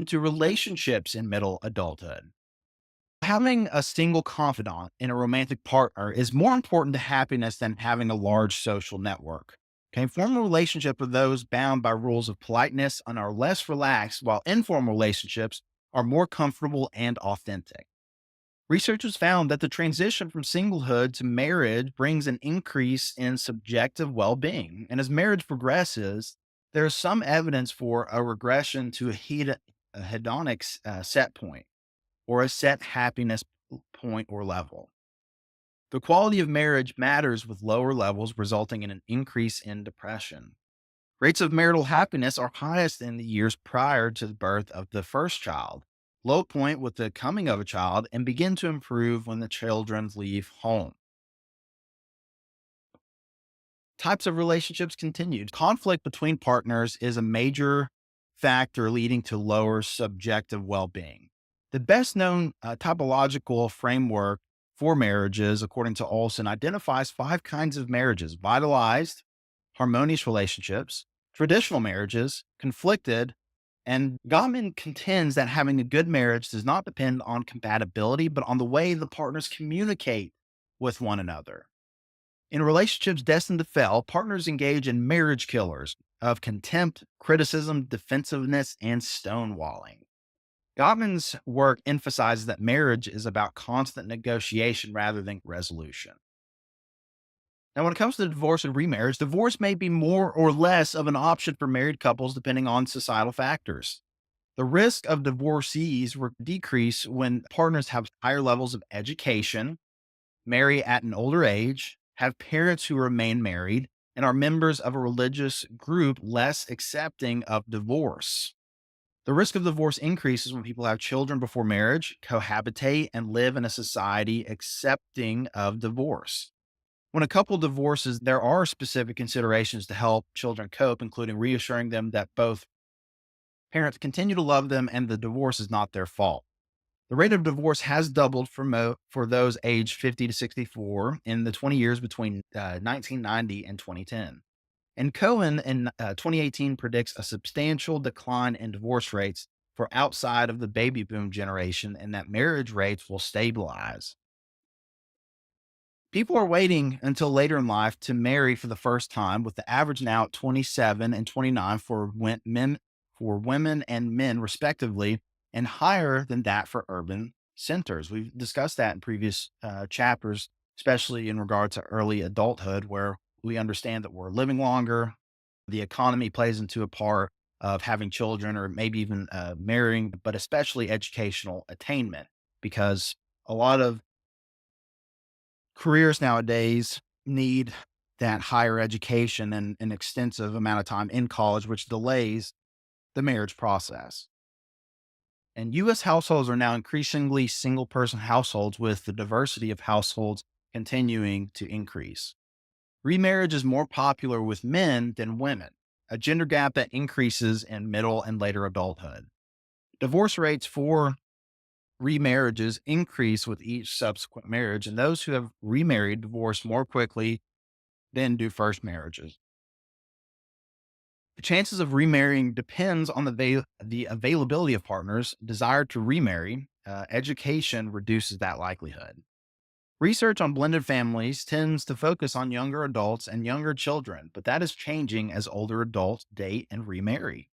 into relationships in middle adulthood. Having a single confidant in a romantic partner is more important to happiness than having a large social network. Okay, formal relationships are those bound by rules of politeness and are less relaxed, while informal relationships are more comfortable and authentic. Researchers found that the transition from singlehood to marriage brings an increase in subjective well being. And as marriage progresses, there is some evidence for a regression to a hedonic set point or a set happiness point or level. The quality of marriage matters with lower levels, resulting in an increase in depression. Rates of marital happiness are highest in the years prior to the birth of the first child, low point with the coming of a child, and begin to improve when the children leave home. Types of relationships continued. Conflict between partners is a major factor leading to lower subjective well being. The best known typological framework for marriages, according to Olson, identifies five kinds of marriages: vitalized, harmonious relationships, traditional marriages, conflicted, and Gottman contends that having a good marriage does not depend on compatibility, but on the way the partners communicate with one another. In relationships destined to fail, partners engage in marriage killers of contempt, criticism, defensiveness, and stonewalling. Gottman's work emphasizes that marriage is about constant negotiation rather than resolution. Now, when it comes to divorce and remarriage, divorce may be more or less of an option for married couples depending on societal factors. The risk of divorcees decrease when partners have higher levels of education, marry at an older age, have parents who remain married, and are members of a religious group less accepting of divorce. The risk of divorce increases when people have children before marriage, cohabitate, and live in a society accepting of divorce. When a couple divorces, there are specific considerations to help children cope, including reassuring them that both parents continue to love them and the divorce is not their fault. The rate of divorce has doubled for those aged 50 to 64 in the 20 years between 1990 and 2010. And Cohen in 2018 predicts a substantial decline in divorce rates for outside of the baby boom generation and that marriage rates will stabilize. People are waiting until later in life to marry for the first time, with the average now at 27 and 29 for women and men respectively, and higher than that for urban centers. We've discussed that in previous chapters, especially in regard to early adulthood, where we understand that we're living longer. The economy plays into a part of having children or maybe even marrying, but especially educational attainment, because a lot of careers nowadays need that higher education and an extensive amount of time in college, which delays the marriage process. And US households are now increasingly single person households, with the diversity of households continuing to increase. Remarriage is more popular with men than women, a gender gap that increases in middle and later adulthood. Divorce rates for remarriages increase with each subsequent marriage, and those who have remarried divorce more quickly than do first marriages. The chances of remarrying depends on the availability of partners. Desire to remarry, education reduces that likelihood. Research on blended families tends to focus on younger adults and younger children, but that is changing as older adults date and remarry.